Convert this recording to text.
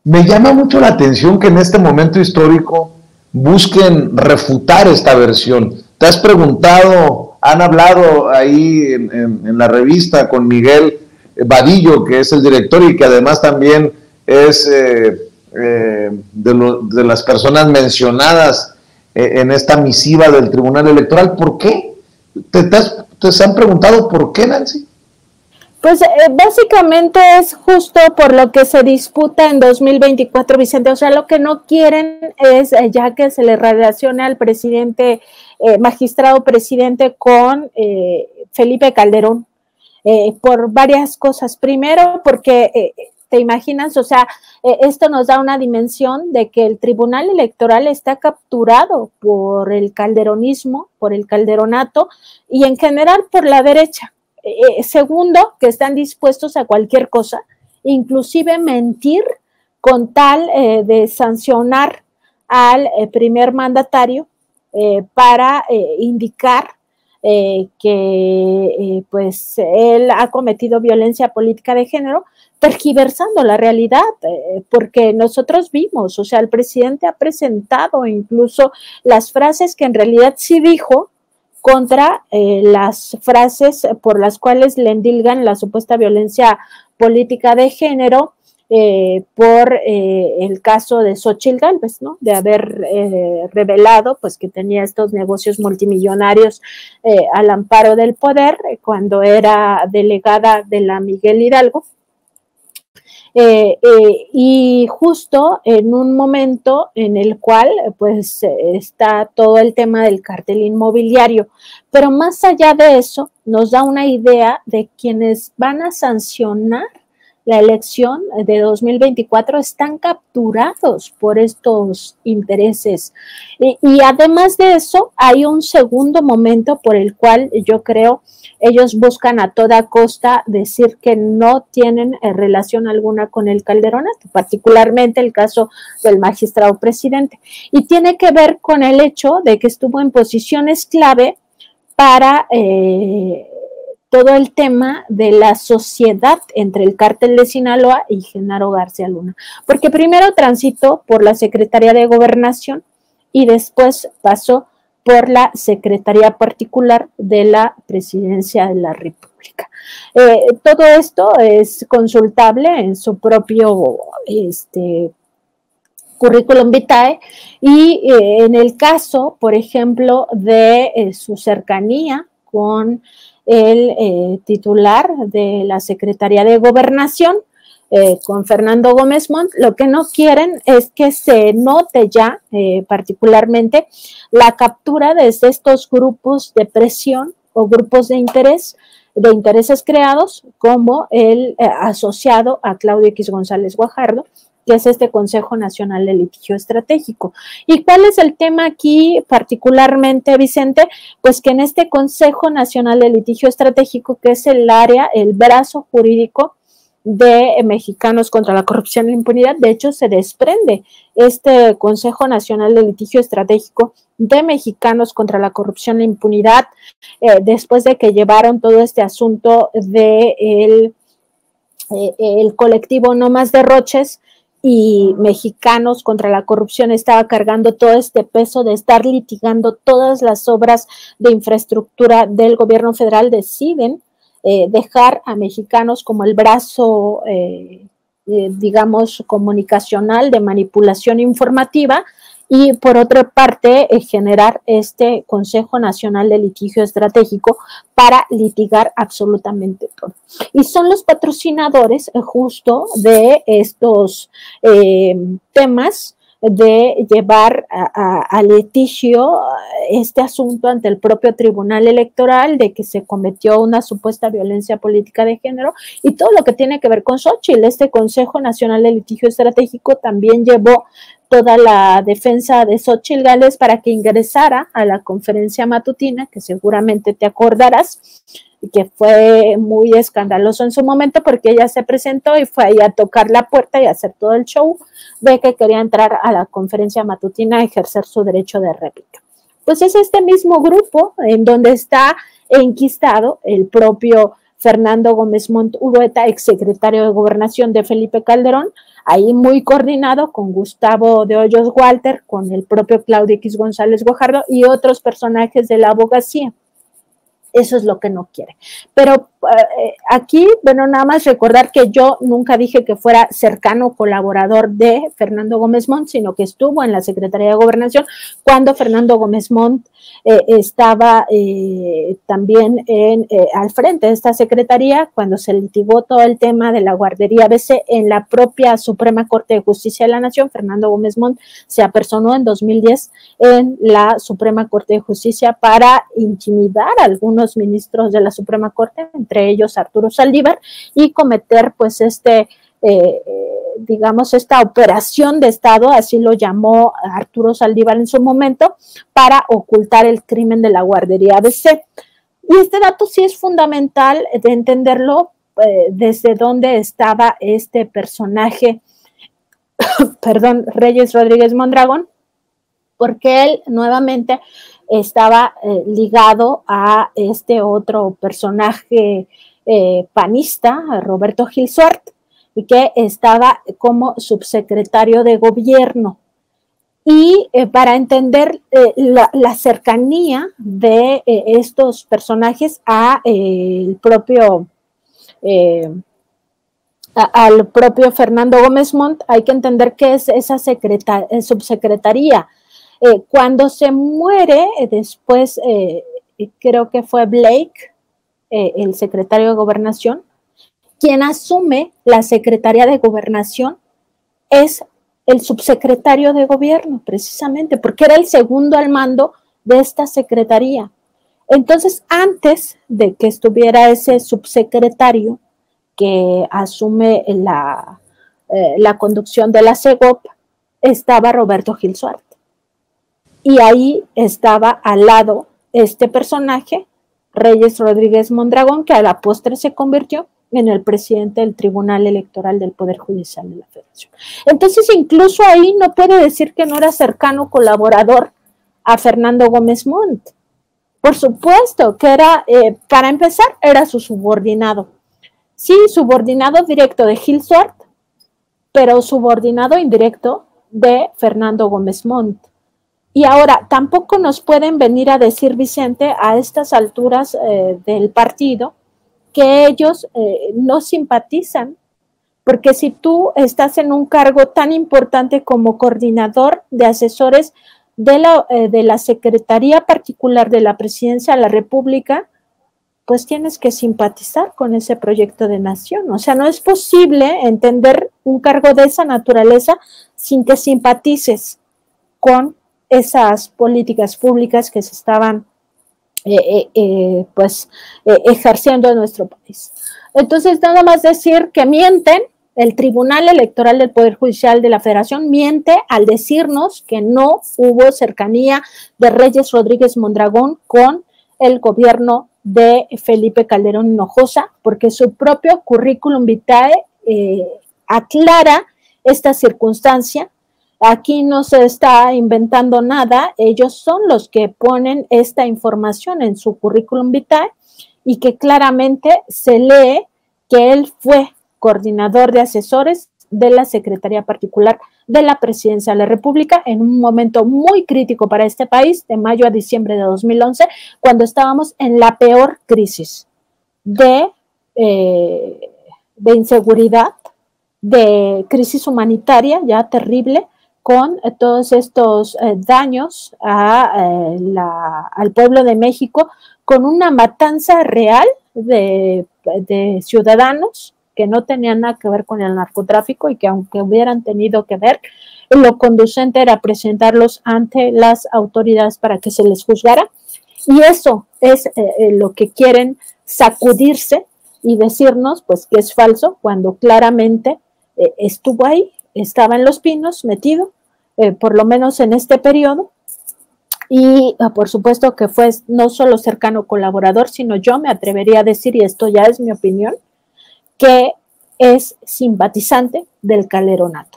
Me llama mucho la atención que en este momento histórico busquen refutar esta versión. ¿Te has preguntado, han hablado ahí en la revista con Miguel Vadillo, que es el director y que además también es de las personas mencionadas en esta misiva del Tribunal Electoral? ¿Por qué? ¿Te han preguntado por qué, Nancy? Pues básicamente es justo por lo que se disputa en 2024, Vicente. O sea, lo que no quieren es ya que se le relacione al presidente, magistrado presidente con Felipe Calderón, por varias cosas. Primero, porque te imaginas, o sea, esto nos da una dimensión de que el Tribunal Electoral está capturado por el calderonismo, por el calderonato y en general por la derecha. Segundo, que están dispuestos a cualquier cosa, inclusive mentir con tal de sancionar al primer mandatario para indicar que pues él ha cometido violencia política de género, tergiversando la realidad, porque nosotros vimos, o sea, el presidente ha presentado incluso las frases que en realidad sí dijo contra las frases por las cuales le endilgan la supuesta violencia política de género por el caso de Xóchitl Gálvez, ¿no? De haber revelado pues que tenía estos negocios multimillonarios al amparo del poder cuando era delegada de la Miguel Hidalgo. Y justo en un momento en el cual pues está todo el tema del cártel inmobiliario, pero más allá de eso nos da una idea de quienes van a sancionar la elección de 2024 están capturados por estos intereses. Y además de eso, hay un segundo momento por el cual yo creo ellos buscan a toda costa decir que no tienen relación alguna con el calderonato, particularmente el caso del magistrado presidente. Y tiene que ver con el hecho de que estuvo en posiciones clave para todo el tema de la sociedad entre el cártel de Sinaloa y Genaro García Luna, porque primero transitó por la Secretaría de Gobernación y después pasó por la Secretaría Particular de la Presidencia de la República. Todo esto es consultable en su propio currículum vitae y en el caso, por ejemplo, de su cercanía con el titular de la Secretaría de Gobernación, con Fernando Gómez Montt, lo que no quieren es que se note ya particularmente la captura desde estos grupos de presión o grupos de intereses creados como el asociado a Claudio X González Guajardo, que es este Consejo Nacional de Litigio Estratégico. ¿Y cuál es el tema aquí particularmente, Vicente? Pues que en este Consejo Nacional de Litigio Estratégico, que es el área, el brazo jurídico de Mexicanos contra la Corrupción e la Impunidad, de hecho se desprende este Consejo Nacional de Litigio Estratégico de Mexicanos contra la Corrupción e la Impunidad, después de que llevaron todo este asunto de el colectivo No Más Derroches, y Mexicanos contra la Corrupción estaba cargando todo este peso de estar litigando todas las obras de infraestructura del gobierno federal, deciden dejar a Mexicanos como el brazo, digamos, comunicacional de manipulación informativa y por otra parte generar este Consejo Nacional de Litigio Estratégico para litigar absolutamente todo. Y son los patrocinadores justo de estos temas de llevar a litigio este asunto ante el propio Tribunal Electoral de que se cometió una supuesta violencia política de género y todo lo que tiene que ver con Xóchitl. Este Consejo Nacional de Litigio Estratégico también llevó toda la defensa de Xóchitl Gálvez para que ingresara a la conferencia matutina, que seguramente te acordarás, y que fue muy escandaloso en su momento porque ella se presentó y fue ahí a tocar la puerta y a hacer todo el show de que quería entrar a la conferencia matutina a ejercer su derecho de réplica. Pues es este mismo grupo en donde está enquistado el propio Fernando Gómez Montt Urueta, exsecretario de Gobernación de Felipe Calderón, ahí muy coordinado con Gustavo de Hoyos Walter, con el propio Claudio X González Guajardo y otros personajes de la abogacía. Eso es lo que no quiere. Pero aquí, bueno, nada más recordar que yo nunca dije que fuera cercano colaborador de Fernando Gómez Montt, sino que estuvo en la Secretaría de Gobernación cuando Fernando Gómez Montt estaba también al frente de esta secretaría, cuando se litigó todo el tema de la guardería ABC en la propia Suprema Corte de Justicia de la Nación. Fernando Gómez Montt se apersonó en 2010 en la Suprema Corte de Justicia para intimidar a algunos ministros de la Suprema Corte, entre ellos Arturo Saldívar, y cometer pues digamos, esta operación de Estado, así lo llamó Arturo Saldívar en su momento, para ocultar el crimen de la guardería ABC. Y este dato sí es fundamental de entenderlo desde dónde estaba este personaje, perdón, Reyes Rodríguez Mondragón, porque él nuevamente estaba ligado a este otro personaje panista, Roberto Gil Suart, y que estaba como subsecretario de gobierno. Y para entender la cercanía de estos personajes al propio Fernando Gómez Montt, hay que entender qué es esa subsecretaría. Cuando se muere, después creo que fue Blake, el secretario de Gobernación, quien asume la Secretaría de Gobernación es el subsecretario de Gobierno, precisamente, porque era el segundo al mando de esta secretaría. Entonces, antes de que estuviera ese subsecretario que asume la conducción de la SEGOP, estaba Roberto Gil Suart. Y ahí estaba al lado este personaje, Reyes Rodríguez Mondragón, que a la postre se convirtió en el presidente del Tribunal Electoral del Poder Judicial de la Federación. Entonces, incluso ahí no puede decir que no era cercano colaborador a Fernando Gómez Montt. Por supuesto que era, para empezar, era su subordinado. Sí, subordinado directo de Gil Suart, pero subordinado indirecto de Fernando Gómez Montt. Y ahora, tampoco nos pueden venir a decir, Vicente, a estas alturas del partido, que ellos no simpatizan, porque si tú estás en un cargo tan importante como coordinador de asesores de la Secretaría Particular de la Presidencia de la República, pues tienes que simpatizar con ese proyecto de nación. O sea, no es posible entender un cargo de esa naturaleza sin que simpatices con esas políticas públicas que se estaban ejerciendo en nuestro país. Entonces, nada más decir que mienten, el Tribunal Electoral del Poder Judicial de la Federación miente al decirnos que no hubo cercanía de Reyes Rodríguez Mondragón con el gobierno de Felipe Calderón Hinojosa, porque su propio currículum vitae aclara esta circunstancia. Aquí no se está inventando nada, ellos son los que ponen esta información en su currículum vitae y que claramente se lee que él fue coordinador de asesores de la Secretaría Particular de la Presidencia de la República en un momento muy crítico para este país, de mayo a diciembre de 2011, cuando estábamos en la peor crisis de inseguridad, de crisis humanitaria ya terrible, con todos estos daños al pueblo de México, con una matanza real de ciudadanos que no tenían nada que ver con el narcotráfico y que aunque hubieran tenido que ver, lo conducente era presentarlos ante las autoridades para que se les juzgara. Y eso es lo que quieren sacudirse y decirnos pues que es falso, cuando claramente estuvo ahí, estaba en Los Pinos metido, por lo menos en este periodo, y por supuesto que fue no solo cercano colaborador, sino yo me atrevería a decir, y esto ya es mi opinión, que es simpatizante del Calderonato.